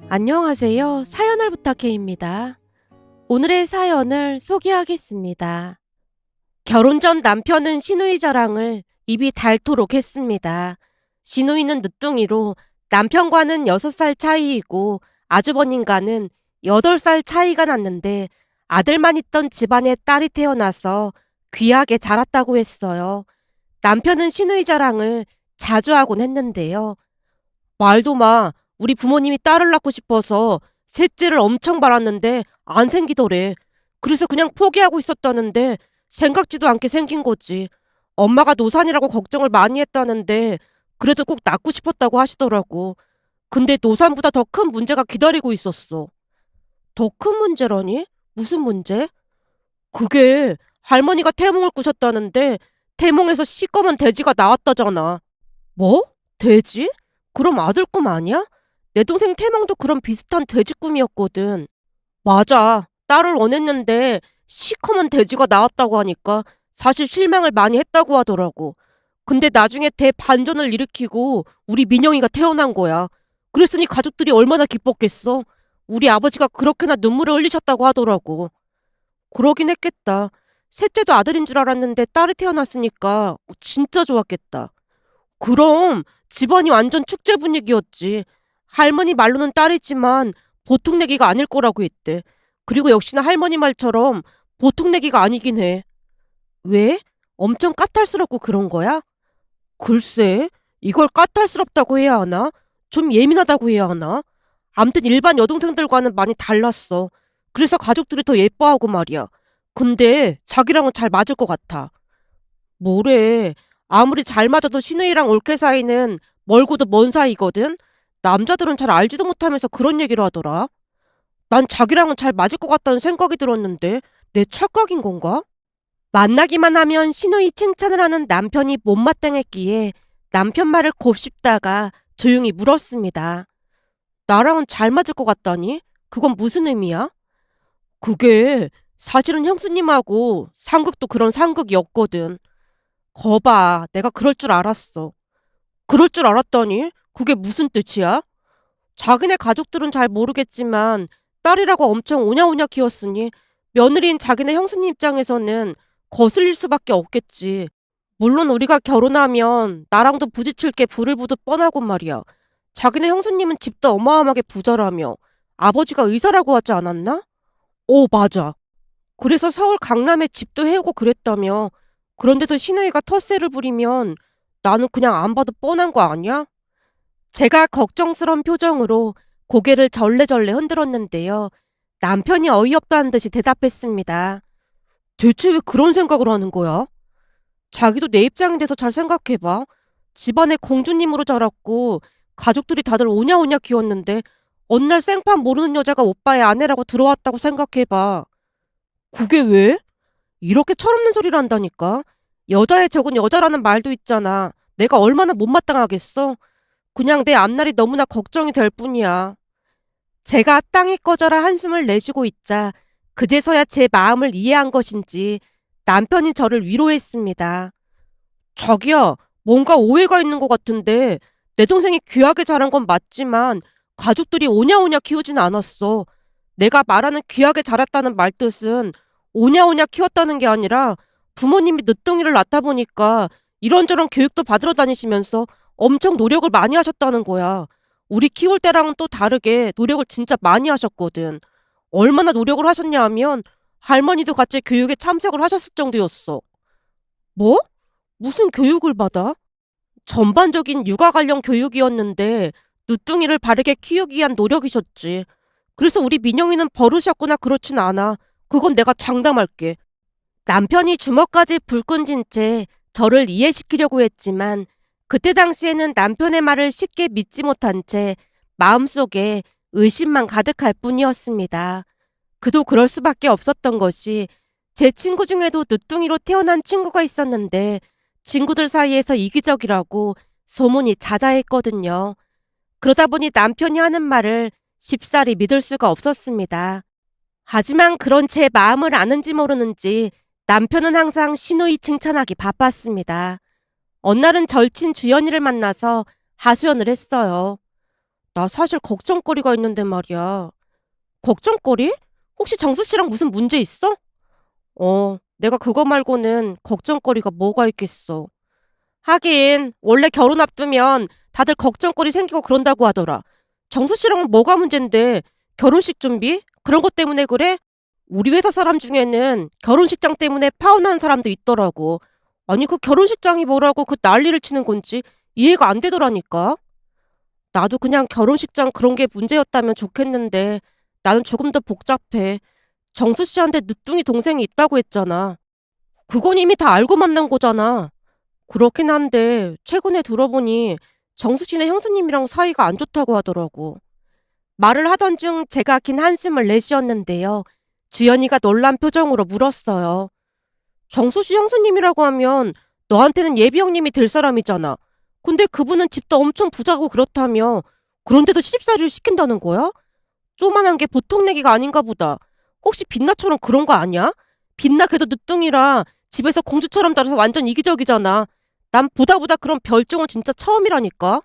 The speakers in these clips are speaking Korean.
안녕하세요. 사연을 부탁해입니다. 오늘의 사연을 소개하겠습니다. 결혼 전 남편은 시누이 자랑을 입이 닳도록 했습니다. 시누이는 늦둥이로 남편과는 6살 차이이고 아주버님과는 8살 차이가 났는데 아들만 있던 집안에 딸이 태어나서 귀하게 자랐다고 했어요. 남편은 시누이 자랑을 자주 하곤 했는데요. 말도 마. 우리 부모님이 딸을 낳고 싶어서 셋째를 엄청 바랐는데 안 생기더래. 그래서 그냥 포기하고 있었다는데 생각지도 않게 생긴 거지. 엄마가 노산이라고 걱정을 많이 했다는데 그래도 꼭 낳고 싶었다고 하시더라고. 근데 노산보다 더 큰 문제가 기다리고 있었어. 더 큰 문제라니? 무슨 문제? 그게 할머니가 태몽을 꾸셨다는데 태몽에서 시꺼먼 돼지가 나왔다잖아. 뭐? 돼지? 그럼 아들 꿈 아니야? 내 동생 태몽도 그런 비슷한 돼지 꿈이었거든. 맞아. 딸을 원했는데 시커먼 돼지가 나왔다고 하니까 사실 실망을 많이 했다고 하더라고. 근데 나중에 대반전을 일으키고 우리 민영이가 태어난 거야. 그랬으니 가족들이 얼마나 기뻤겠어. 우리 아버지가 그렇게나 눈물을 흘리셨다고 하더라고. 그러긴 했겠다. 셋째도 아들인 줄 알았는데 딸이 태어났으니까 진짜 좋았겠다. 그럼 집안이 완전 축제 분위기였지. 할머니 말로는 딸이지만 보통 내기가 아닐 거라고 했대. 그리고 역시나 할머니 말처럼 보통 내기가 아니긴 해. 왜? 엄청 까탈스럽고 그런 거야? 글쎄, 이걸 까탈스럽다고 해야 하나? 좀 예민하다고 해야 하나? 암튼 일반 여동생들과는 많이 달랐어. 그래서 가족들이 더 예뻐하고 말이야. 근데 자기랑은 잘 맞을 것 같아. 뭐래. 아무리 잘 맞아도 신우이랑 올케 사이는 멀고도 먼 사이거든? 남자들은 잘 알지도 못하면서 그런 얘기를 하더라. 난 자기랑은 잘 맞을 것 같다는 생각이 들었는데 내 착각인 건가? 만나기만 하면 신우이 칭찬을 하는 남편이 못마땅했기에 남편 말을 곱씹다가 조용히 물었습니다. 나랑은 잘 맞을 것 같다니? 그건 무슨 의미야? 그게 사실은 형수님하고 상극도 그런 상극이었거든. 거봐, 내가 그럴 줄 알았어. 그럴 줄 알았더니 그게 무슨 뜻이야? 자기네 가족들은 잘 모르겠지만 딸이라고 엄청 오냐오냐 키웠으니 며느리인 자기네 형수님 입장에서는 거슬릴 수밖에 없겠지. 물론 우리가 결혼하면 나랑도 부딪힐 게 불을 보듯 뻔하고 말이야. 자기네 형수님은 집도 어마어마하게 부자라며 아버지가 의사라고 하지 않았나? 오, 맞아. 그래서 서울 강남에 집도 해오고 그랬다며. 그런데도 시누이가 텃세를 부리면 나는 그냥 안 봐도 뻔한 거 아니야? 제가 걱정스런 표정으로 고개를 절레절레 흔들었는데요. 남편이 어이없다는 듯이 대답했습니다. 대체 왜 그런 생각을 하는 거야? 자기도 내 입장이 돼서 잘 생각해봐. 집안에 공주님으로 자랐고 가족들이 다들 오냐오냐 키웠는데 어느 날 생판 모르는 여자가 오빠의 아내라고 들어왔다고 생각해봐. 그게 왜? 이렇게 철없는 소리를 한다니까. 여자의 적은 여자라는 말도 있잖아. 내가 얼마나 못마땅하겠어? 그냥 내 앞날이 너무나 걱정이 될 뿐이야. 제가 땅이 꺼져라 한숨을 내쉬고 있자 그제서야 제 마음을 이해한 것인지 남편이 저를 위로했습니다. 자기야, 뭔가 오해가 있는 것 같은데 내 동생이 귀하게 자란 건 맞지만 가족들이 오냐오냐 키우진 않았어. 내가 말하는 귀하게 자랐다는 말 뜻은 오냐오냐 키웠다는 게 아니라 부모님이 늦둥이를 낳다 보니까 이런저런 교육도 받으러 다니시면서 엄청 노력을 많이 하셨다는 거야. 우리 키울 때랑은 또 다르게 노력을 진짜 많이 하셨거든. 얼마나 노력을 하셨냐 하면 할머니도 같이 교육에 참석을 하셨을 정도였어. 뭐? 무슨 교육을 받아? 전반적인 육아 관련 교육이었는데 늦둥이를 바르게 키우기 위한 노력이셨지. 그래서 우리 민영이는 버릇이었거나 그렇진 않아. 그건 내가 장담할게. 남편이 주먹까지 불 끈진 채 저를 이해시키려고 했지만 그때 당시에는 남편의 말을 쉽게 믿지 못한 채 마음속에 의심만 가득할 뿐이었습니다. 그도 그럴 수밖에 없었던 것이 제 친구 중에도 늦둥이로 태어난 친구가 있었는데 친구들 사이에서 이기적이라고 소문이 자자했거든요. 그러다 보니 남편이 하는 말을 쉽사리 믿을 수가 없었습니다. 하지만 그런 제 마음을 아는지 모르는지 남편은 항상 시누이 칭찬하기 바빴습니다. 어느 날은 절친 주연이를 만나서 하소연을 했어요. 나 사실 걱정거리가 있는데 말이야. 걱정거리? 혹시 정수 씨랑 무슨 문제 있어? 내가 그거 말고는 걱정거리가 뭐가 있겠어. 하긴 원래 결혼 앞두면 다들 걱정거리 생기고 그런다고 하더라. 정수 씨랑은 뭐가 문제인데 결혼식 준비? 그런 것 때문에 그래? 우리 회사 사람 중에는 결혼식장 때문에 파혼하는 사람도 있더라고. 아니 그 결혼식장이 뭐라고 그 난리를 치는 건지 이해가 안 되더라니까. 나도 그냥 결혼식장 그런 게 문제였다면 좋겠는데 나는 조금 더 복잡해. 정수 씨한테 늦둥이 동생이 있다고 했잖아. 그건 이미 다 알고 만난 거잖아. 그렇긴 한데 최근에 들어보니 정수 씨네 형수님이랑 사이가 안 좋다고 하더라고. 말을 하던 중 제가 긴 한숨을 내쉬었는데요. 주연이가 놀란 표정으로 물었어요. 정수 씨 형수님이라고 하면 너한테는 예비 형님이 될 사람이잖아. 근데 그분은 집도 엄청 부자고 그렇다며 그런데도 시집살이를 시킨다는 거야? 쪼만한 게 보통 내기가 아닌가 보다. 혹시 빛나처럼 그런 거 아니야? 빛나 걔도 늦둥이라 집에서 공주처럼 자라서 완전 이기적이잖아. 난 보다 그런 별종은 진짜 처음이라니까.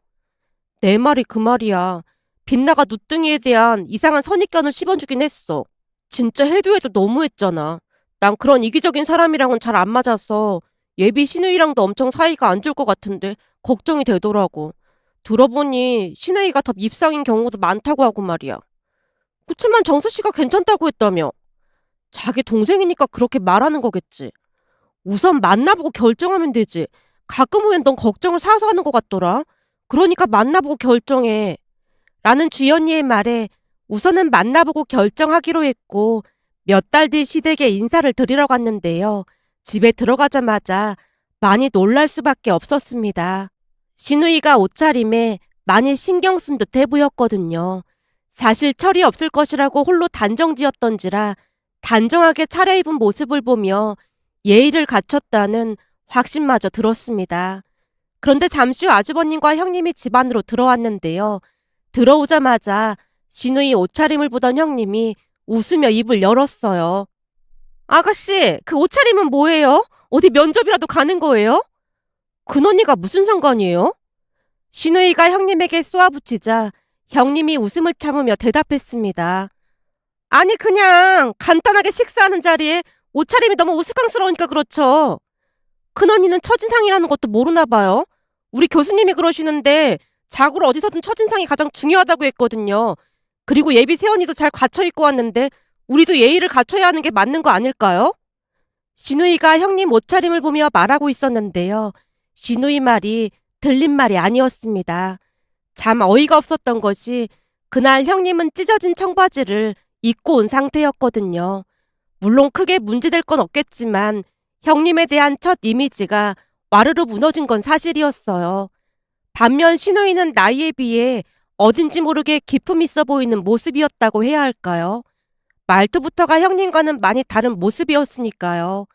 내 말이 그 말이야. 빛나가 누뚱이에 대한 이상한 선입견을 씹어주긴 했어. 진짜 해도 너무했잖아. 난 그런 이기적인 사람이랑은 잘 안 맞아서 예비 신우이랑도 엄청 사이가 안 좋을 것 같은데 걱정이 되더라고. 들어보니 신우이가 더 밉상인 경우도 많다고 하고 말이야. 그치만 정수 씨가 괜찮다고 했다며. 자기 동생이니까 그렇게 말하는 거겠지. 우선 만나보고 결정하면 되지. 가끔 후엔 넌 걱정을 사서 하는 것 같더라. 그러니까 만나보고 결정해. 라는 주연이의 말에 우선은 만나보고 결정하기로 했고 몇 달 뒤 시댁에 인사를 드리러 갔는데요. 집에 들어가자마자 많이 놀랄 수밖에 없었습니다. 신우이가 옷차림에 많이 신경 쓴 듯해 보였거든요. 사실 철이 없을 것이라고 홀로 단정지었던지라 단정하게 차려입은 모습을 보며 예의를 갖췄다는 확신마저 들었습니다. 그런데 잠시 후 아주버님과 형님이 집 안으로 들어왔는데요. 들어오자마자 신우이 옷차림을 보던 형님이 웃으며 입을 열었어요. 아가씨, 그 옷차림은 뭐예요? 어디 면접이라도 가는 거예요? 큰언니가 무슨 상관이에요? 신우이가 형님에게 쏘아붙이자 형님이 웃음을 참으며 대답했습니다. 아니 그냥 간단하게 식사하는 자리에 옷차림이 너무 우스꽝스러우니까 그렇죠. 큰언니는 첫인상이라는 것도 모르나 봐요. 우리 교수님이 그러시는데 자고로 어디서든 첫인상이 가장 중요하다고 했거든요. 그리고 예비 세연이도 잘 갖춰 입고 왔는데 우리도 예의를 갖춰야 하는 게 맞는 거 아닐까요? 신우이가 형님 옷차림을 보며 말하고 있었는데요. 신우이 말이 들린 말이 아니었습니다. 참 어이가 없었던 것이 그날 형님은 찢어진 청바지를 입고 온 상태였거든요. 물론 크게 문제될 건 없겠지만 형님에 대한 첫 이미지가 와르르 무너진 건 사실이었어요. 반면 신우이는 나이에 비해 어딘지 모르게 기품 있어 보이는 모습이었다고 해야 할까요? 말투부터가 형님과는 많이 다른 모습이었으니까요.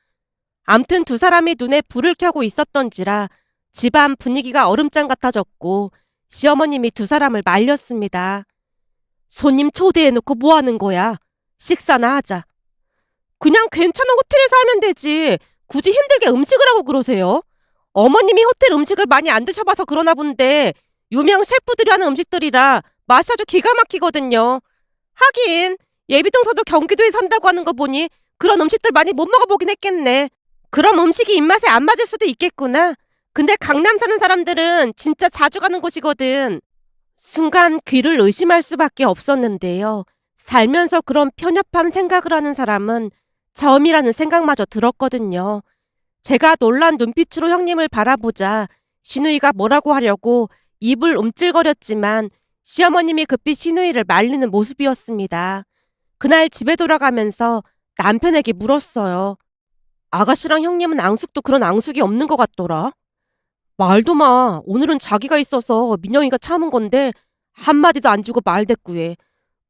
암튼 두 사람이 눈에 불을 켜고 있었던지라 집안 분위기가 얼음장 같아졌고 시어머님이 두 사람을 말렸습니다. 손님 초대해놓고 뭐 하는 거야? 식사나 하자. 그냥 괜찮은 호텔에서 하면 되지. 굳이 힘들게 음식을 하고 그러세요? 어머님이 호텔 음식을 많이 안 드셔봐서 그러나 본데 유명 셰프들이 하는 음식들이라 맛이 아주 기가 막히거든요. 하긴 예비동서도 경기도에 산다고 하는 거 보니 그런 음식들 많이 못 먹어보긴 했겠네. 그럼 음식이 입맛에 안 맞을 수도 있겠구나. 근데 강남 사는 사람들은 진짜 자주 가는 곳이거든. 순간 귀를 의심할 수밖에 없었는데요. 살면서 그런 편협한 생각을 하는 사람은 처음이라는 생각마저 들었거든요. 제가 놀란 눈빛으로 형님을 바라보자 신우이가 뭐라고 하려고 입을 움찔거렸지만 시어머님이 급히 신우이를 말리는 모습이었습니다. 그날 집에 돌아가면서 남편에게 물었어요. 아가씨랑 형님은 앙숙도 그런 앙숙이 없는 것 같더라. 말도 마. 오늘은 자기가 있어서 민영이가 참은 건데 한마디도 안 주고 말대꾸해.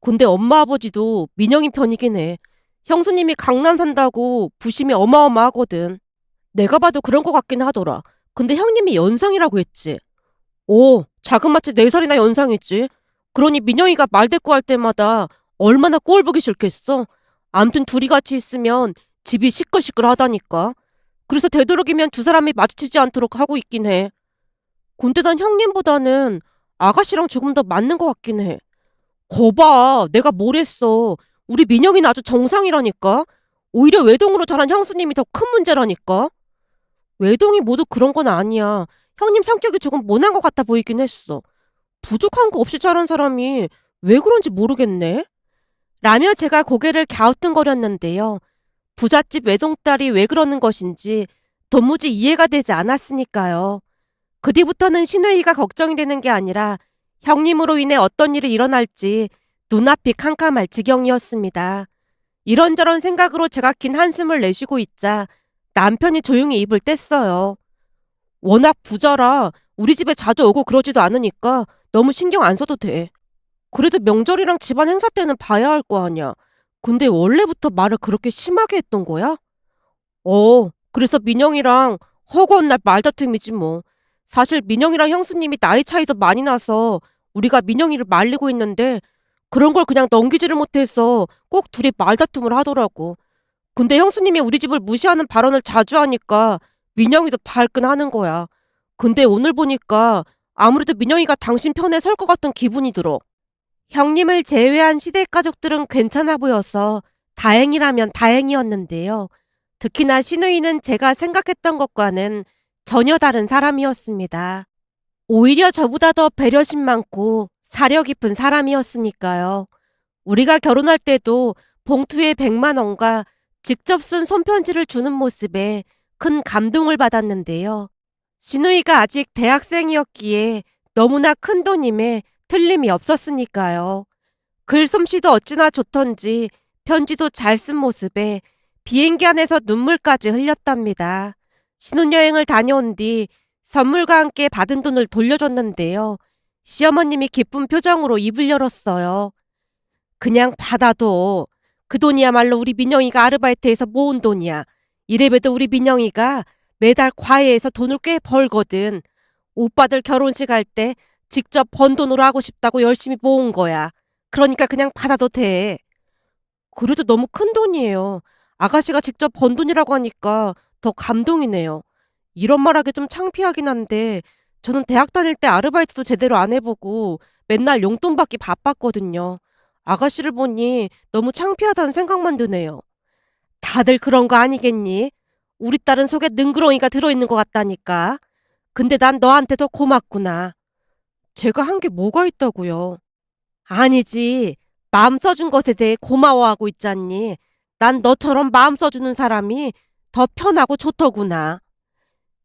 근데 엄마 아버지도 민영이 편이긴 해. 형수님이 강남 산다고 부심이 어마어마하거든. 내가 봐도 그런 것 같긴 하더라. 근데 형님이 연상이라고 했지. 오, 자그마치 4살이나 연상이지. 그러니 민영이가 말대꾸할 때마다 얼마나 꼴 보기 싫겠어. 암튼 둘이 같이 있으면 집이 시끌시끌하다니까. 그래서 되도록이면 두 사람이 마주치지 않도록 하고 있긴 해. 근데 난 형님보다는 아가씨랑 조금 더 맞는 것 같긴 해. 거봐, 내가 뭘 했어. 우리 민영이는 아주 정상이라니까. 오히려 외동으로 자란 형수님이 더 큰 문제라니까. 외동이 모두 그런 건 아니야. 형님 성격이 조금 모난 것 같아 보이긴 했어. 부족한 거 없이 자란 사람이 왜 그런지 모르겠네. 라며 제가 고개를 갸우뚱거렸는데요. 부잣집 외동딸이 왜 그러는 것인지 도무지 이해가 되지 않았으니까요. 그 뒤부터는 신우이가 걱정이 되는 게 아니라 형님으로 인해 어떤 일이 일어날지 눈앞이 캄캄할 지경이었습니다. 이런저런 생각으로 제가 긴 한숨을 내쉬고 있자 남편이 조용히 입을 뗐어요. 워낙 부자라 우리 집에 자주 오고 그러지도 않으니까 너무 신경 안 써도 돼. 그래도 명절이랑 집안 행사 때는 봐야 할 거 아냐. 근데 원래부터 말을 그렇게 심하게 했던 거야? 그래서 민영이랑 허구한 날 말다툼이지 뭐. 사실 민영이랑 형수님이 나이 차이도 많이 나서 우리가 민영이를 말리고 있는데 그런 걸 그냥 넘기지를 못해서 꼭 둘이 말다툼을 하더라고. 근데 형수님이 우리 집을 무시하는 발언을 자주 하니까 민영이도 발끈하는 거야. 근데 오늘 보니까 아무래도 민영이가 당신 편에 설 것 같은 기분이 들어. 형님을 제외한 시댁 가족들은 괜찮아 보여서 다행이라면 다행이었는데요. 특히나 시누이는 제가 생각했던 것과는 전혀 다른 사람이었습니다. 오히려 저보다 더 배려심 많고 사려 깊은 사람이었으니까요. 우리가 결혼할 때도 봉투에 100만 원과 직접 쓴 손편지를 주는 모습에 큰 감동을 받았는데요. 시누이가 아직 대학생이었기에 너무나 큰 돈임에 틀림이 없었으니까요. 글솜씨도 어찌나 좋던지 편지도 잘 쓴 모습에 비행기 안에서 눈물까지 흘렸답니다. 신혼여행을 다녀온 뒤 선물과 함께 받은 돈을 돌려줬는데요. 시어머님이 기쁜 표정으로 입을 열었어요. 그냥 받아도 그 돈이야말로 우리 민영이가 아르바이트해서 모은 돈이야. 이래봬도 우리 민영이가 매달 과외에서 돈을 꽤 벌거든. 오빠들 결혼식 할 때 직접 번 돈으로 하고 싶다고 열심히 모은 거야. 그러니까 그냥 받아도 돼. 그래도 너무 큰 돈이에요. 아가씨가 직접 번 돈이라고 하니까 더 감동이네요. 이런 말하기 좀 창피하긴 한데 저는 대학 다닐 때 아르바이트도 제대로 안 해보고 맨날 용돈 받기 바빴거든요. 아가씨를 보니 너무 창피하다는 생각만 드네요. 다들 그런 거 아니겠니? 우리 딸은 속에 능구렁이가 들어있는 것 같다니까. 근데 난 너한테 더 고맙구나. 제가 한 게 뭐가 있다고요? 아니지. 마음 써준 것에 대해 고마워하고 있잖니. 난 너처럼 마음 써주는 사람이 더 편하고 좋더구나.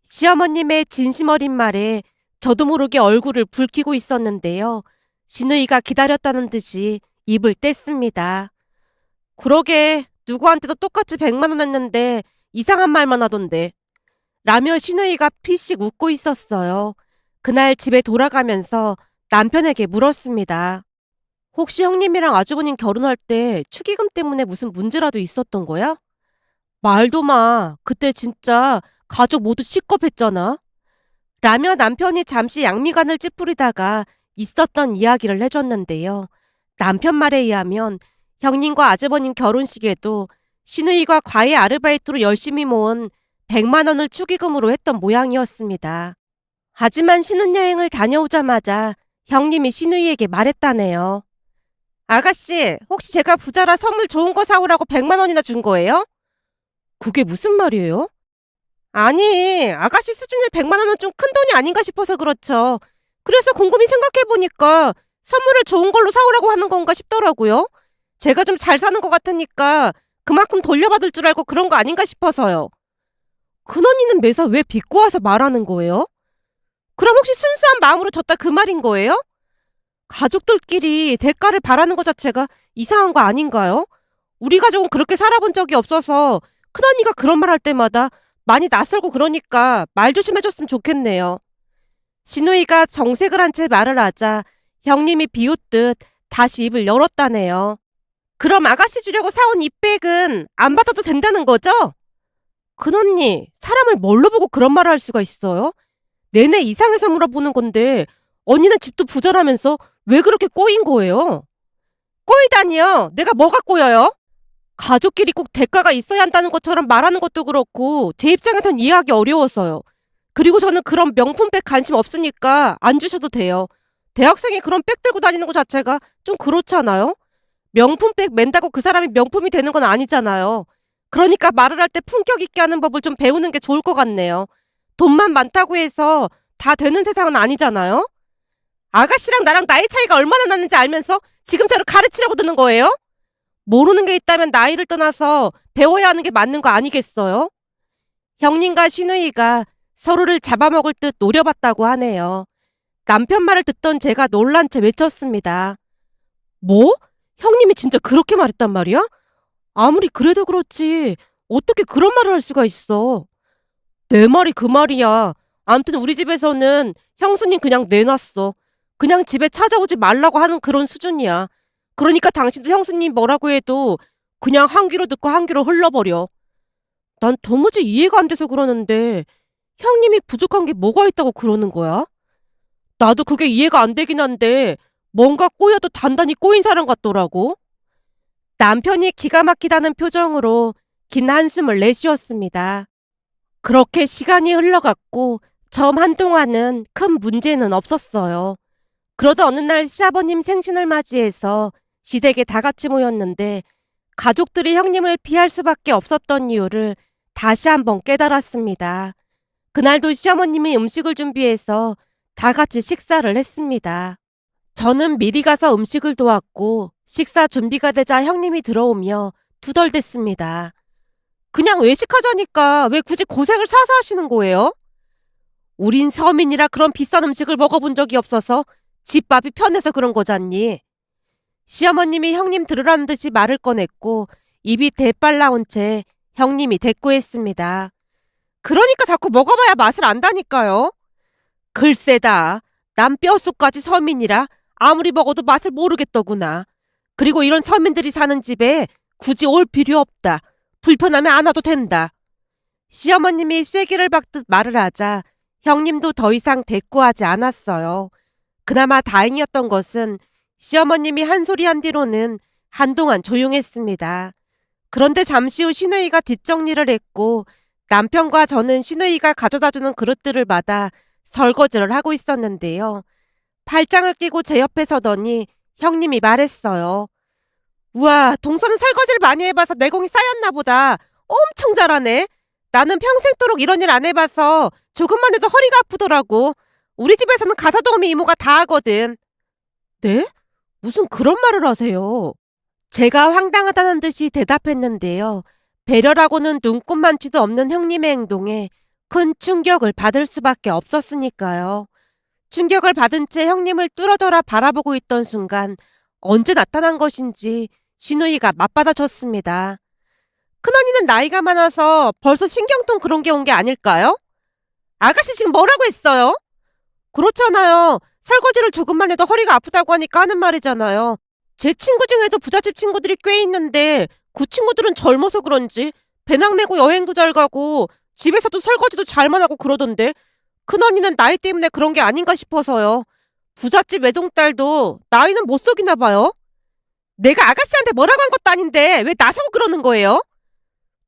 시어머님의 진심 어린 말에 저도 모르게 얼굴을 붉히고 있었는데요. 시누이가 기다렸다는 듯이 입을 뗐습니다. 그러게 누구한테도 똑같이 100만 원 했는데 이상한 말만 하던데. 라며 시누이가 피식 웃고 있었어요. 그날 집에 돌아가면서 남편에게 물었습니다. 혹시 형님이랑 아주버님 결혼할 때 축의금 때문에 무슨 문제라도 있었던 거야? 말도 마. 그때 진짜 가족 모두 식겁했잖아. 라며 남편이 잠시 양미간을 찌푸리다가 있었던 이야기를 해줬는데요. 남편 말에 의하면 형님과 아주버님 결혼식에도 시누이가 과외 아르바이트로 열심히 모은 100만 원을 축의금으로 했던 모양이었습니다. 하지만 신혼여행을 다녀오자마자 형님이 시누이에게 말했다네요. 아가씨, 혹시 제가 부자라 선물 좋은 거 사오라고 100만 원이나 준 거예요? 그게 무슨 말이에요? 아니, 아가씨 수준의 100만 원은 좀 큰 돈이 아닌가 싶어서 그렇죠. 그래서 곰곰이 생각해보니까 선물을 좋은 걸로 사오라고 하는 건가 싶더라고요. 제가 좀 잘 사는 것 같으니까 그만큼 돌려받을 줄 알고 그런 거 아닌가 싶어서요. 큰언니는 매사 왜 빚고 와서 말하는 거예요? 그럼 혹시 순수한 마음으로 줬다 그 말인 거예요? 가족들끼리 대가를 바라는 것 자체가 이상한 거 아닌가요? 우리 가족은 그렇게 살아본 적이 없어서 큰언니가 그런 말 할 때마다 많이 낯설고 그러니까 말 조심해줬으면 좋겠네요. 신우이가 정색을 한 채 말을 하자 형님이 비웃듯 다시 입을 열었다네요. 그럼 아가씨 주려고 사온 이 백은 안 받아도 된다는 거죠? 큰언니, 사람을 뭘로 보고 그런 말을 할 수가 있어요? 내내 이상해서 물어보는 건데 언니는 집도 부자라면서 왜 그렇게 꼬인 거예요? 꼬이다니요? 내가 뭐가 꼬여요? 가족끼리 꼭 대가가 있어야 한다는 것처럼 말하는 것도 그렇고 제 입장에선 이해하기 어려워서요. 그리고 저는 그런 명품백 관심 없으니까 안 주셔도 돼요. 대학생이 그런 백 들고 다니는 거 자체가 좀 그렇잖아요? 명품백 맨다고 그 사람이 명품이 되는 건 아니잖아요. 그러니까 말을 할 때 품격 있게 하는 법을 좀 배우는 게 좋을 것 같네요. 돈만 많다고 해서 다 되는 세상은 아니잖아요? 아가씨랑 나랑 나이 차이가 얼마나 나는지 알면서 지금 저를 가르치려고 드는 거예요? 모르는 게 있다면 나이를 떠나서 배워야 하는 게 맞는 거 아니겠어요? 형님과 시누이가 서로를 잡아먹을 듯 노려봤다고 하네요. 남편 말을 듣던 제가 놀란 채 외쳤습니다. 뭐? 형님이 진짜 그렇게 말했단 말이야? 아무리 그래도 그렇지. 어떻게 그런 말을 할 수가 있어? 내 말이 그 말이야. 암튼 우리 집에서는 형수님 그냥 내놨어. 그냥 집에 찾아오지 말라고 하는 그런 수준이야. 그러니까 당신도 형수님 뭐라고 해도 그냥 한 귀로 듣고 한 귀로 흘러버려. 난 도무지 이해가 안 돼서 그러는데 형님이 부족한 게 뭐가 있다고 그러는 거야? 나도 그게 이해가 안 되긴 한데 뭔가 꼬여도 단단히 꼬인 사람 같더라고. 남편이 기가 막히다는 표정으로 긴 한숨을 내쉬었습니다. 그렇게 시간이 흘러갔고 점 한동안은 큰 문제는 없었어요. 그러다 어느 날 시아버님 생신을 맞이해서 시댁에 다 같이 모였는데 가족들이 형님을 피할 수밖에 없었던 이유를 다시 한번 깨달았습니다. 그날도 시어머님이 음식을 준비해서 다 같이 식사를 했습니다. 저는 미리 가서 음식을 도왔고 식사 준비가 되자 형님이 들어오며 투덜댔습니다. 그냥 외식하자니까 왜 굳이 고생을 사서 하시는 거예요? 우린 서민이라 그런 비싼 음식을 먹어본 적이 없어서 집밥이 편해서 그런 거잖니. 시어머님이 형님 들으라는 듯이 말을 꺼냈고 입이 대빨 나온 채 형님이 대꾸했습니다. 그러니까 자꾸 먹어봐야 맛을 안다니까요. 글쎄다. 남 뼛속까지 서민이라 아무리 먹어도 맛을 모르겠더구나. 그리고 이런 서민들이 사는 집에 굳이 올 필요 없다. 불편하면 안 와도 된다. 시어머님이 쐐기를 박듯 말을 하자 형님도 더 이상 대꾸하지 않았어요. 그나마 다행이었던 것은 시어머님이 한 소리 한 뒤로는 한동안 조용했습니다. 그런데 잠시 후 시누이가 뒷정리를 했고 남편과 저는 시누이가 가져다주는 그릇들을 받아 설거지를 하고 있었는데요. 팔짱을 끼고 제 옆에 서더니 형님이 말했어요. 우와, 동서는 설거지를 많이 해봐서 내공이 쌓였나 보다. 엄청 잘하네. 나는 평생도록 이런 일 안 해봐서 조금만 해도 허리가 아프더라고. 우리 집에서는 가사도우미 이모가 다 하거든. 네? 무슨 그런 말을 하세요? 제가 황당하다는 듯이 대답했는데요. 배려라고는 눈꼽만치도 없는 형님의 행동에 큰 충격을 받을 수밖에 없었으니까요. 충격을 받은 채 형님을 뚫어져라 바라보고 있던 순간 언제 나타난 것인지 시누이가 맞받아쳤습니다. 큰언니는 나이가 많아서 벌써 신경통 그런 게 온 게 아닐까요? 아가씨 지금 뭐라고 했어요? 그렇잖아요. 설거지를 조금만 해도 허리가 아프다고 하니까 하는 말이잖아요. 제 친구 중에도 부잣집 친구들이 꽤 있는데 그 친구들은 젊어서 그런지 배낭 메고 여행도 잘 가고 집에서도 설거지도 잘만 하고 그러던데 큰언니는 나이 때문에 그런 게 아닌가 싶어서요. 부잣집 외동딸도 나이는 못 속이나 봐요. 내가 아가씨한테 뭐라고 한 것도 아닌데 왜 나서고 그러는 거예요?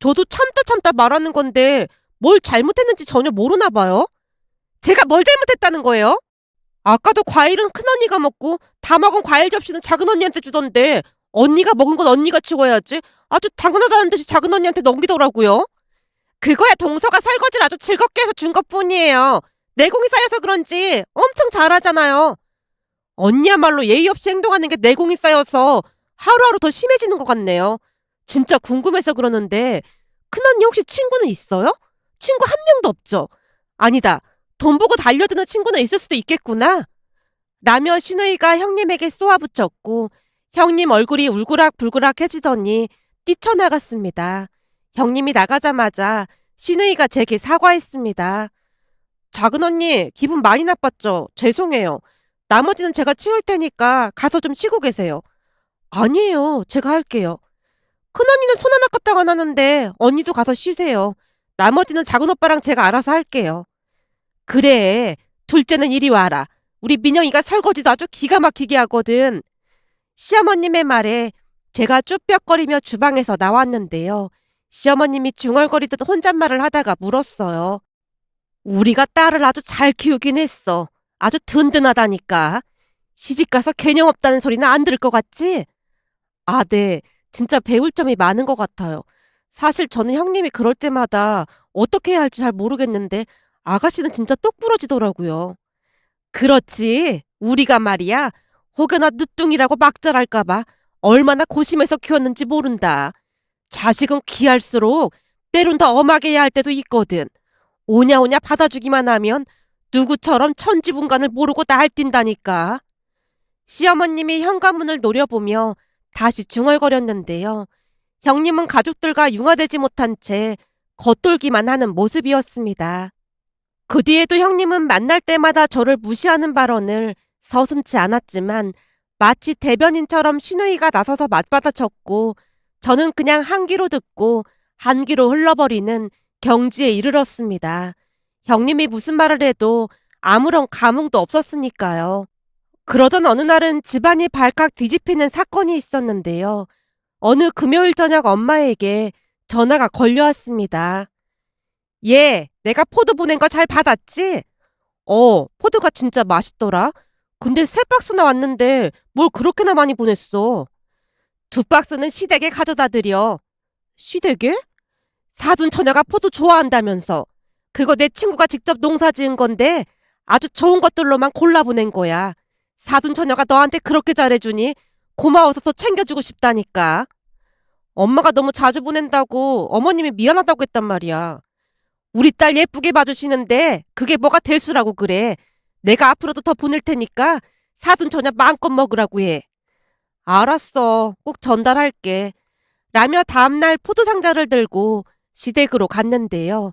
저도 참다 참다 말하는 건데 뭘 잘못했는지 전혀 모르나 봐요. 제가 뭘 잘못했다는 거예요? 아까도 과일은 큰언니가 먹고 다 먹은 과일 접시는 작은언니한테 주던데 언니가 먹은 건 언니가 치워야지. 아주 당연하다는 듯이 작은언니한테 넘기더라고요. 그거야 동서가 설거지를 아주 즐겁게 해서 준 것뿐이에요. 내공이 쌓여서 그런지 엄청 잘하잖아요. 언니야말로 예의 없이 행동하는 게 내공이 쌓여서 하루하루 더 심해지는 것 같네요. 진짜 궁금해서 그러는데 큰언니 혹시 친구는 있어요? 친구 한 명도 없죠? 아니다. 돈 보고 달려드는 친구는 있을 수도 있겠구나. 라며 시누이가 형님에게 쏘아붙였고 형님 얼굴이 울그락불그락해지더니 뛰쳐나갔습니다. 형님이 나가자마자 시누이가 제게 사과했습니다. 작은언니 기분 많이 나빴죠? 죄송해요. 나머지는 제가 치울 테니까 가서 좀 쉬고 계세요. 아니에요. 제가 할게요. 큰언니는 손 하나 까딱 안 하는데 언니도 가서 쉬세요. 나머지는 작은 오빠랑 제가 알아서 할게요. 그래. 둘째는 이리 와라. 우리 민영이가 설거지도 아주 기가 막히게 하거든. 시어머님의 말에 제가 쭈뼛거리며 주방에서 나왔는데요. 시어머님이 중얼거리듯 혼잣말을 하다가 물었어요. 우리가 딸을 아주 잘 키우긴 했어. 아주 든든하다니까. 시집가서 개념 없다는 소리는 안 들을 것 같지? 아, 네. 진짜 배울 점이 많은 것 같아요. 사실 저는 형님이 그럴 때마다 어떻게 해야 할지 잘 모르겠는데 아가씨는 진짜 똑 부러지더라고요. 그렇지. 우리가 말이야. 혹여나 늦둥이라고 막잘할까 봐 얼마나 고심해서 키웠는지 모른다. 자식은 귀할수록 때론 더 엄하게 해야 할 때도 있거든. 오냐오냐 받아주기만 하면 누구처럼 천지분간을 모르고 날뛴다니까. 시어머님이 현관문을 노려보며 다시 중얼거렸는데요. 형님은 가족들과 융화되지 못한 채 겉돌기만 하는 모습이었습니다. 그 뒤에도 형님은 만날 때마다 저를 무시하는 발언을 서슴지 않았지만 마치 대변인처럼 시누이가 나서서 맞받아쳤고 저는 그냥 한 귀로 듣고 한 귀로 흘러버리는 경지에 이르렀습니다. 형님이 무슨 말을 해도 아무런 감흥도 없었으니까요. 그러던 어느 날은 집안이 발칵 뒤집히는 사건이 있었는데요. 어느 금요일 저녁 엄마에게 전화가 걸려왔습니다. 얘, 내가 포도 보낸 거 잘 받았지? 포도가 진짜 맛있더라. 근데 3박스나 왔는데 뭘 그렇게나 많이 보냈어. 2박스는 시댁에 가져다 드려. 시댁에? 사돈 처녀가 포도 좋아한다면서. 그거 내 친구가 직접 농사 지은 건데 아주 좋은 것들로만 골라 보낸 거야. 사돈 처녀가 너한테 그렇게 잘해주니 고마워서 더 챙겨주고 싶다니까. 엄마가 너무 자주 보낸다고 어머님이 미안하다고 했단 말이야. 우리 딸 예쁘게 봐주시는데 그게 뭐가 대수라고 그래. 내가 앞으로도 더 보낼 테니까 사돈 처녀 마음껏 먹으라고 해. 알았어. 꼭 전달할게. 라며 다음날 포도 상자를 들고 시댁으로 갔는데요.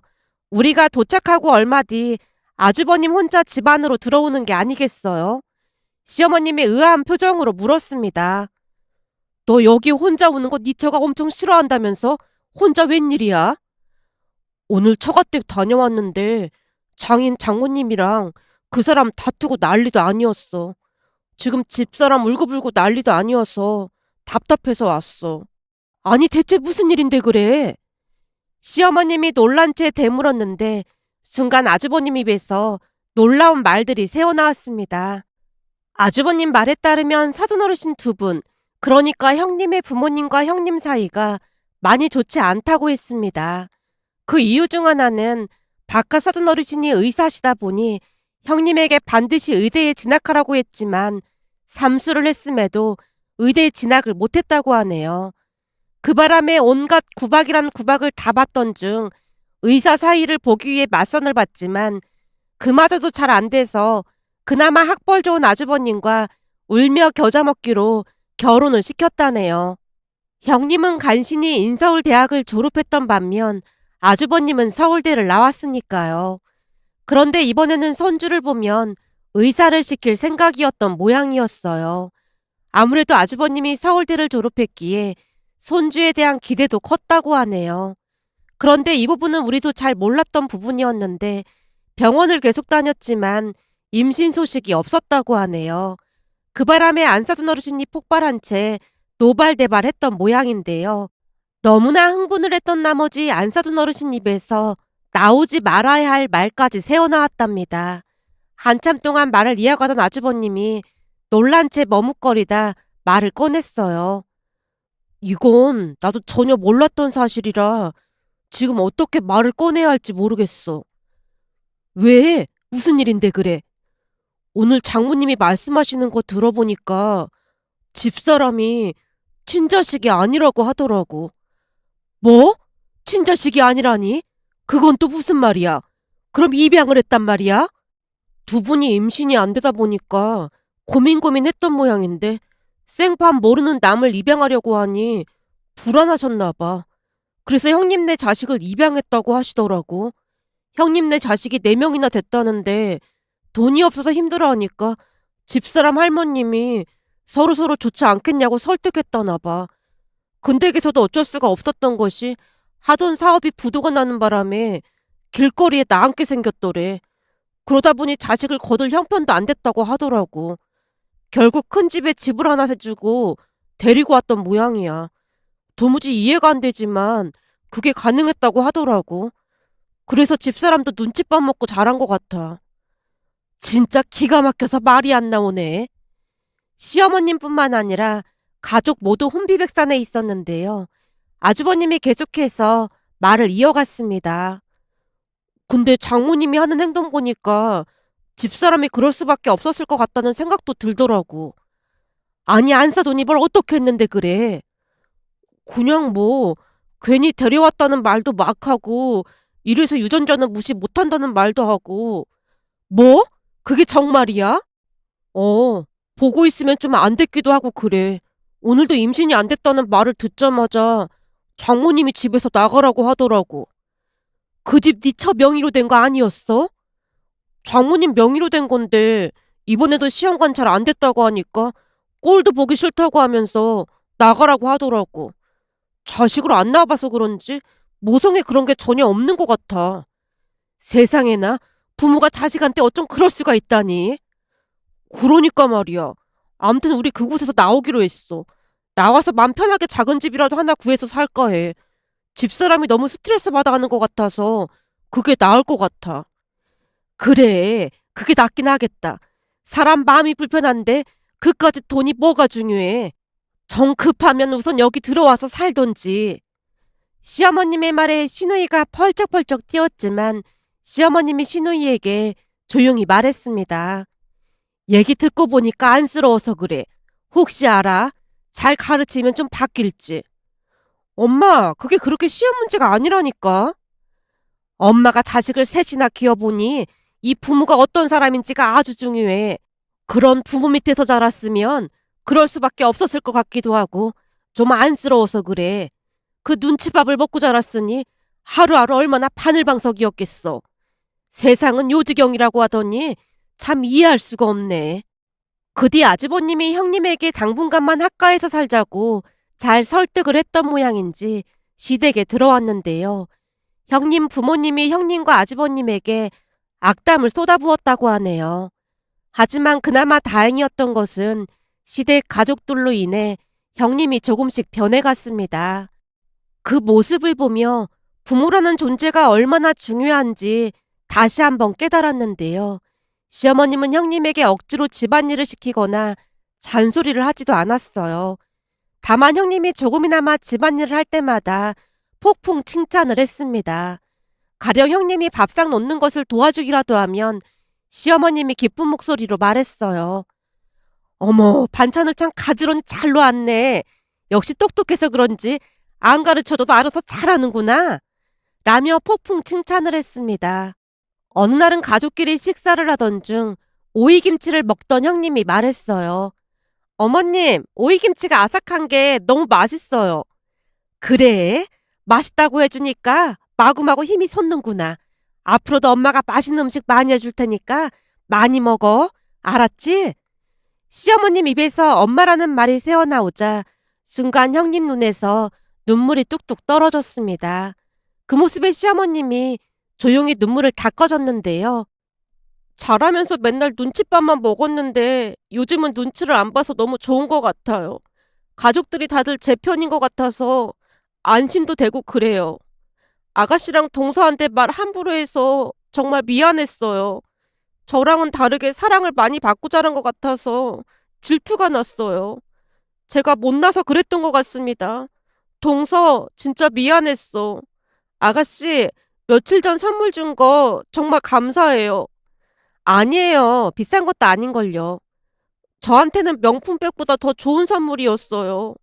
우리가 도착하고 얼마 뒤 아주버님 혼자 집 안으로 들어오는 게 아니겠어요? 시어머님이 의아한 표정으로 물었습니다. 너 여기 혼자 오는 거 네 처가 엄청 싫어한다면서? 혼자 웬일이야? 오늘 처가댁 다녀왔는데 장인 장모님이랑 그 사람 다투고 난리도 아니었어. 지금 집사람 울고불고 난리도 아니어서 답답해서 왔어. 아니 대체 무슨 일인데 그래? 시어머님이 놀란 채 되물었는데 순간 아주버님 입에서 놀라운 말들이 새어나왔습니다. 아주버님 말에 따르면 사돈어르신 2분, 그러니까 형님의 부모님과 형님 사이가 많이 좋지 않다고 했습니다. 그 이유 중 하나는 박하 사돈어르신이 의사시다 보니 형님에게 반드시 의대에 진학하라고 했지만 삼수를 했음에도 의대에 진학을 못했다고 하네요. 그 바람에 온갖 구박이란 구박을 다 받던 중 의사 사이를 보기 위해 맞선을 봤지만 그마저도 잘 안 돼서 그나마 학벌 좋은 아주버님과 울며 겨자 먹기로 결혼을 시켰다네요. 형님은 간신히 인서울대학을 졸업했던 반면 아주버님은 서울대를 나왔으니까요. 그런데 이번에는 손주를 보면 의사를 시킬 생각이었던 모양이었어요. 아무래도 아주버님이 서울대를 졸업했기에 손주에 대한 기대도 컸다고 하네요. 그런데 이 부분은 우리도 잘 몰랐던 부분이었는데 병원을 계속 다녔지만 임신 소식이 없었다고 하네요. 그 바람에 안사돈 어르신이 폭발한 채 노발대발했던 모양인데요. 너무나 흥분을 했던 나머지 안사돈 어르신 입에서 나오지 말아야 할 말까지 새어나왔답니다. 한참 동안 말을 이어가던 아주버님이 놀란 채 머뭇거리다 말을 꺼냈어요. 이건 나도 전혀 몰랐던 사실이라 지금 어떻게 말을 꺼내야 할지 모르겠어. 왜? 무슨 일인데 그래? 오늘 장모님이 말씀하시는 거 들어보니까 집사람이 친자식이 아니라고 하더라고. 뭐? 친자식이 아니라니? 그건 또 무슨 말이야? 그럼 입양을 했단 말이야? 2분이 임신이 안 되다 보니까 고민했던 모양인데 생판 모르는 남을 입양하려고 하니 불안하셨나 봐. 그래서 형님네 자식을 입양했다고 하시더라고. 형님네 자식이 4명이나 됐다는데 돈이 없어서 힘들어하니까 집사람 할머님이 서로서로 좋지 않겠냐고 설득했다나 봐. 근댁에서도 어쩔 수가 없었던 것이 하던 사업이 부도가 나는 바람에 길거리에 나앉게 생겼더래. 그러다 보니 자식을 거둘 형편도 안 됐다고 하더라고. 결국 큰 집에 집을 하나 해주고 데리고 왔던 모양이야. 도무지 이해가 안 되지만 그게 가능했다고 하더라고. 그래서 집사람도 눈칫밥 먹고 자란 것 같아. 진짜 기가 막혀서 말이 안 나오네. 시어머님뿐만 아니라 가족 모두 혼비백산에 있었는데요. 아주버님이 계속해서 말을 이어갔습니다. 근데 장모님이 하는 행동 보니까 집사람이 그럴 수밖에 없었을 것 같다는 생각도 들더라고. 아니, 안 사돈 이걸 어떻게 했는데 그래? 그냥 뭐 괜히 데려왔다는 말도 막 하고 이래서 유전자는 무시 못한다는 말도 하고. 뭐? 그게 정말이야? 어, 보고 있으면 좀 안 됐기도 하고 그래. 오늘도 임신이 안 됐다는 말을 듣자마자 장모님이 집에서 나가라고 하더라고. 그 집 네 처 명의로 된 거 아니었어? 장모님 명의로 된 건데 이번에도 시험관 잘 안 됐다고 하니까 꼴도 보기 싫다고 하면서 나가라고 하더라고. 자식을 안 낳아봐서 그런지 모성에 그런 게 전혀 없는 것 같아. 세상에나 부모가 자식한테 어쩜 그럴 수가 있다니. 그러니까 말이야. 암튼 우리 그곳에서 나오기로 했어. 나와서 맘 편하게 작은 집이라도 하나 구해서 살까 해. 집사람이 너무 스트레스 받아가는 것 같아서 그게 나을 것 같아. 그래, 그게 낫긴 하겠다. 사람 마음이 불편한데 그까짓 돈이 뭐가 중요해. 정 급하면 우선 여기 들어와서 살던지. 시어머님의 말에 신우이가 펄쩍펄쩍 뛰었지만 시어머님이 신우이에게 조용히 말했습니다. 얘기 듣고 보니까 안쓰러워서 그래. 혹시 알아? 잘 가르치면 좀 바뀔지. 엄마, 그게 그렇게 쉬운 문제가 아니라니까. 엄마가 자식을 셋이나 키워보니 이 부모가 어떤 사람인지가 아주 중요해. 그런 부모 밑에서 자랐으면 그럴 수밖에 없었을 것 같기도 하고 좀 안쓰러워서 그래. 그 눈치밥을 먹고 자랐으니 하루하루 얼마나 바늘방석이었겠어. 세상은 요지경이라고 하더니 참 이해할 수가 없네. 그 뒤 아주버님이 형님에게 당분간만 학가에서 살자고 잘 설득을 했던 모양인지 시댁에 들어왔는데요. 형님 부모님이 형님과 아주버님에게 악담을 쏟아부었다고 하네요. 하지만 그나마 다행이었던 것은 시댁 가족들로 인해 형님이 조금씩 변해갔습니다. 그 모습을 보며 부모라는 존재가 얼마나 중요한지 다시 한번 깨달았는데요. 시어머님은 형님에게 억지로 집안일을 시키거나 잔소리를 하지도 않았어요. 다만 형님이 조금이나마 집안일을 할 때마다 폭풍 칭찬을 했습니다. 가령 형님이 밥상 놓는 것을 도와주기라도 하면 시어머님이 기쁜 목소리로 말했어요. 어머, 반찬을 참 가지런히 잘 놓았네. 역시 똑똑해서 그런지 안 가르쳐도 알아서 잘하는구나. 라며 폭풍 칭찬을 했습니다. 어느 날은 가족끼리 식사를 하던 중 오이김치를 먹던 형님이 말했어요. 어머님, 오이김치가 아삭한 게 너무 맛있어요. 그래? 맛있다고 해주니까 마구마구 힘이 솟는구나. 앞으로도 엄마가 맛있는 음식 많이 해줄 테니까 많이 먹어. 알았지? 시어머님 입에서 엄마라는 말이 새어나오자 순간 형님 눈에서 눈물이 뚝뚝 떨어졌습니다. 그 모습에 시어머님이 조용히 눈물을 닦아줬는데요. 자라면서 맨날 눈칫밥만 먹었는데 요즘은 눈치를 안 봐서 너무 좋은 것 같아요. 가족들이 다들 제 편인 것 같아서 안심도 되고 그래요. 아가씨랑 동서한테 말 함부로 해서 정말 미안했어요. 저랑은 다르게 사랑을 많이 받고 자란 것 같아서 질투가 났어요. 제가 못나서 그랬던 것 같습니다. 동서, 진짜 미안했어. 아가씨, 며칠 전 선물 준 거 정말 감사해요. 아니에요. 비싼 것도 아닌걸요. 저한테는 명품백보다 더 좋은 선물이었어요.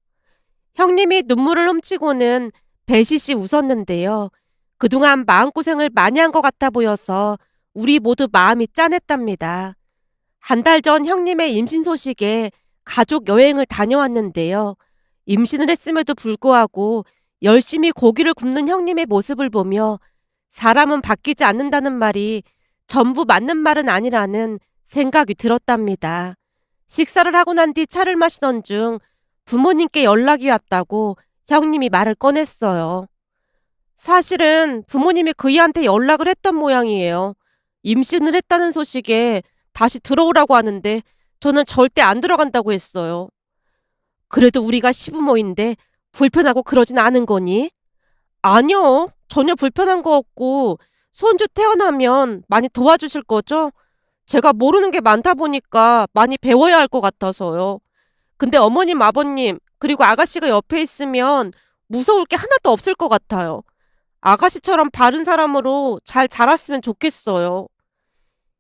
형님이 눈물을 훔치고는 배시시 웃었는데요. 그동안 마음고생을 많이 한 것 같아 보여서 우리 모두 마음이 짠했답니다. 한 달 전 형님의 임신 소식에 가족 여행을 다녀왔는데요. 임신을 했음에도 불구하고 열심히 고기를 굽는 형님의 모습을 보며 사람은 바뀌지 않는다는 말이 전부 맞는 말은 아니라는 생각이 들었답니다. 식사를 하고 난 뒤 차를 마시던 중 부모님께 연락이 왔다고 형님이 말을 꺼냈어요. 사실은 부모님이 그이한테 연락을 했던 모양이에요. 임신을 했다는 소식에 다시 들어오라고 하는데 저는 절대 안 들어간다고 했어요. 그래도 우리가 시부모인데 불편하고 그러진 않은 거니? 아니요. 전혀 불편한 거 없고 손주 태어나면 많이 도와주실 거죠? 제가 모르는 게 많다 보니까 많이 배워야 할 것 같아서요. 근데 어머님, 아버님, 그리고 아가씨가 옆에 있으면 무서울 게 하나도 없을 것 같아요. 아가씨처럼 바른 사람으로 잘 자랐으면 좋겠어요.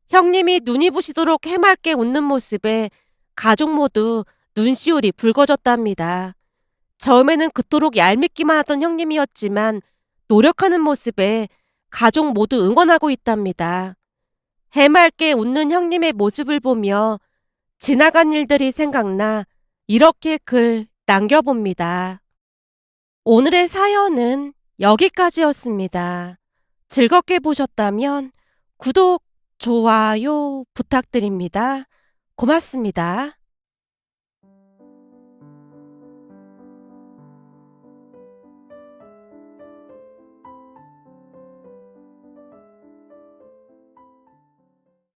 형님이 눈이 부시도록 해맑게 웃는 모습에 가족 모두 눈시울이 붉어졌답니다. 처음에는 그토록 얄밉기만 하던 형님이었지만 노력하는 모습에 가족 모두 응원하고 있답니다. 해맑게 웃는 형님의 모습을 보며 지나간 일들이 생각나 이렇게 글 남겨봅니다. 오늘의 사연은 여기까지였습니다. 즐겁게 보셨다면 구독, 좋아요 부탁드립니다. 고맙습니다.